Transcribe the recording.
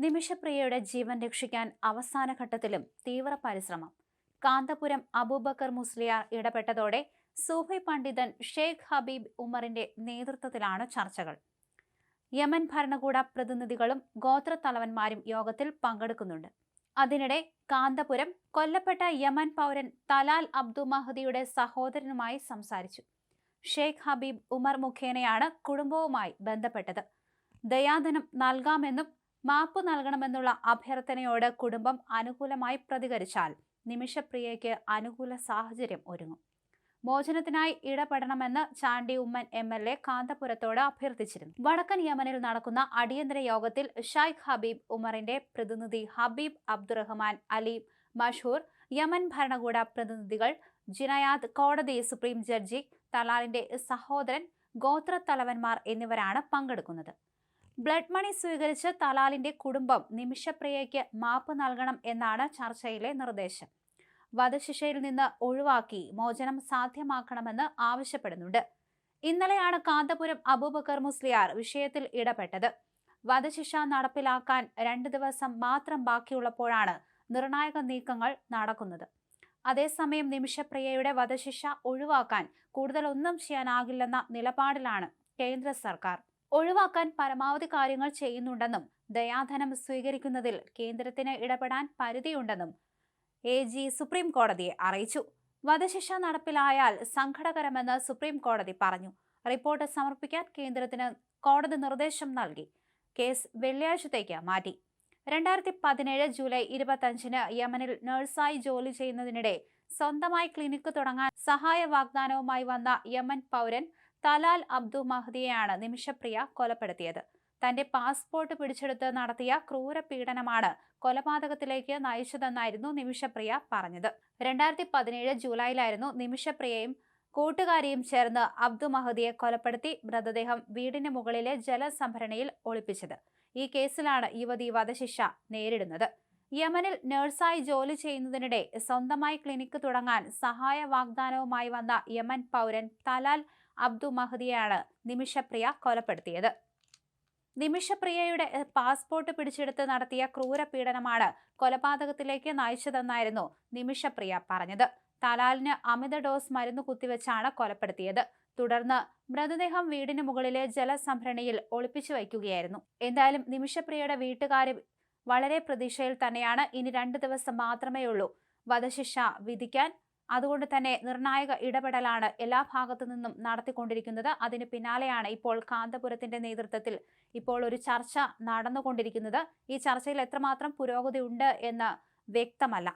നിമിഷപ്രിയയുടെ ജീവൻ രക്ഷിക്കാൻ അവസാന ഘട്ടത്തിലും തീവ്ര പരിശ്രമം. കാന്തപുരം അബൂബക്കർ മുസ്ലിയാർ ഇടപെട്ടതോടെ സൂഫി പണ്ഡിതൻ ഷെയ്ഖ് ഹബീബ് ഉമറിന്റെ നേതൃത്വത്തിലാണ് ചർച്ചകൾ. യമൻ ഭരണകൂട പ്രതിനിധികളും ഗോത്രത്തലവന്മാരും യോഗത്തിൽ പങ്കെടുക്കുന്നുണ്ട്. അതിനിടെ കാന്തപുരം കൊല്ലപ്പെട്ട യമൻ പൗരൻ തലാൽ അബ്ദു മഹദിയുടെ സഹോദരനുമായി സംസാരിച്ചു. ഷെയ്ഖ് ഹബീബ് ഉമർ മുഖേനയാണ് കുടുംബവുമായി ബന്ധപ്പെട്ടത്. ദയാധനം നൽകാമെന്നും മാപ്പ് നൽകണമെന്നുള്ള അഭ്യർത്ഥനയോട് കുടുംബം അനുകൂലമായി പ്രതികരിച്ചാൽ നിമിഷപ്രിയയ്ക്ക് അനുകൂല സാഹചര്യം ഒരുങ്ങും. മോചനത്തിനായി ഇടപെടണമെന്ന് ചാണ്ടി ഉമ്മൻ MLA കാന്തപുരത്തോട് അഭ്യർത്ഥിച്ചിരുന്നു. വടക്കൻ യമനിൽ നടക്കുന്ന അടിയന്തര യോഗത്തിൽ ഷെയ്ഖ് ഹബീബ് ഉമറിന്റെ പ്രതിനിധി ഹബീബ് അബ്ദുറഹ്മാൻ അലി മഷൂർ, യമൻ ഭരണകൂട പ്രതിനിധികൾ, ജിനയാദ് കോടതി സുപ്രീം ജഡ്ജി, തലാലിന്റെ സഹോദരൻ, ഗോത്രത്തലവന്മാർ എന്നിവരാണ് പങ്കെടുക്കുന്നത്. ബ്ലഡ് മണി സ്വീകരിച്ച് തലാലിന്റെ കുടുംബം നിമിഷപ്രിയയ്ക്ക് മാപ്പ് നൽകണം എന്നാണ് ചർച്ചയിലെ നിർദ്ദേശം. വധശിക്ഷയിൽ നിന്ന് ഒഴിവാക്കി മോചനം സാധ്യമാക്കണമെന്ന് ആവശ്യപ്പെടുന്നുണ്ട്. ഇന്നലെയാണ് കാന്തപുരം അബൂബക്കർ മുസ്ലിയാർ വിഷയത്തിൽ ഇടപെട്ടത്. വധശിക്ഷ നടപ്പിലാക്കാൻ 2 ദിവസം മാത്രം ബാക്കിയുള്ളപ്പോഴാണ് നിർണായക നീക്കങ്ങൾ നടക്കുന്നത്. അതേസമയം നിമിഷപ്രിയയുടെ വധശിക്ഷ ഒഴിവാക്കാൻ കൂടുതലൊന്നും ചെയ്യാനാകില്ലെന്ന നിലപാടിലാണ് കേന്ദ്ര സർക്കാർ. ഒഴിവാക്കാൻ പരമാവധി കാര്യങ്ങൾ ചെയ്യുന്നുണ്ടെന്നും ദയാധനം സ്വീകരിക്കുന്നതിൽ കേന്ദ്രത്തിന് ഇടപെടാൻ പരിധിയുണ്ടെന്നും AG സുപ്രീം കോടതിയെ അറിയിച്ചു. വധശിക്ഷ നടപ്പിലായാൽ സങ്കടകരമെന്ന് സുപ്രീം കോടതി പറഞ്ഞു. റിപ്പോർട്ട് സമർപ്പിക്കാൻ കേന്ദ്രത്തിന് കോടതി നിർദ്ദേശം നൽകി. കേസ് വെള്ളിയാഴ്ചത്തേക്ക് മാറ്റി. 2017 ജൂലൈ 25-ന് യമനിൽ നഴ്സായി ജോലി ചെയ്യുന്നതിനിടെ സ്വന്തമായി ക്ലിനിക്ക് തുടങ്ങാൻ സഹായ വാഗ്ദാനവുമായി വന്ന യമൻ പൗരൻ തലാൽ അബ്ദു മഹദിയെയാണ് നിമിഷപ്രിയ കൊലപ്പെടുത്തിയത്. തന്റെ പാസ്പോർട്ട് പിടിച്ചെടുത്ത് നടത്തിയ ക്രൂരപീഡനമാണ് കൊലപാതകത്തിലേക്ക് നയിച്ചതെന്നായിരുന്നു നിമിഷപ്രിയ പറഞ്ഞത്. 2017 ജൂലൈയിലായിരുന്നു നിമിഷപ്രിയയും കൂട്ടുകാരിയും ചേർന്ന് അബ്ദു മഹദിയെ കൊലപ്പെടുത്തി മൃതദേഹം വീടിന് മുകളിലെ ജലസംഭരണിയിൽ ഒളിപ്പിച്ചത്. ഈ കേസിലാണ് യുവതി വധശിക്ഷ നേരിടുന്നത്. യമനിൽ നഴ്സായി ജോലി ചെയ്യുന്നതിനിടെ സ്വന്തമായി ക്ലിനിക്ക് തുടങ്ങാൻ സഹായ വാഗ്ദാനവുമായി വന്ന യമൻ പൗരൻ തലാൽ അബ്ദു മഹദിയെയാണ് നിമിഷപ്രിയ കൊലപ്പെടുത്തിയത്. നിമിഷപ്രിയയുടെ പാസ്പോർട്ട് പിടിച്ചെടുത്ത് നടത്തിയ ക്രൂരപീഡനമാണ് കൊലപാതകത്തിലേക്ക് നയിച്ചതെന്നായിരുന്നു നിമിഷപ്രിയ പറഞ്ഞത്. തലാലിന് അമിത ഡോസ് മരുന്ന് കുത്തിവെച്ചാണ് കൊലപ്പെടുത്തിയത്. തുടർന്ന് മൃതദേഹം വീടിന് മുകളിലെ ജലസംഭരണിയിൽ ഒളിപ്പിച്ചു വയ്ക്കുകയായിരുന്നു. എന്തായാലും നിമിഷപ്രിയയുടെ വീട്ടുകാർ വളരെ പ്രതീക്ഷയിൽ തന്നെയാണ്. ഇനി 2 ദിവസം മാത്രമേയുള്ളൂ വധശിക്ഷ വിധിക്കാൻ. അതുകൊണ്ട് തന്നെ നിർണായക ഇടപെടലാണ് എല്ലാ ഭാഗത്തു നിന്നും നടത്തിക്കൊണ്ടിരിക്കുന്നത്. അതിന് പിന്നാലെയാണ് ഇപ്പോൾ കാന്തപുരത്തിന്റെ നേതൃത്വത്തിൽ ഇപ്പോൾ ഒരു ചർച്ച നടന്നുകൊണ്ടിരിക്കുന്നത്. ഈ ചർച്ചയിൽ എത്രമാത്രം പുരോഗതി ഉണ്ട് എന്ന് വ്യക്തമല്ല.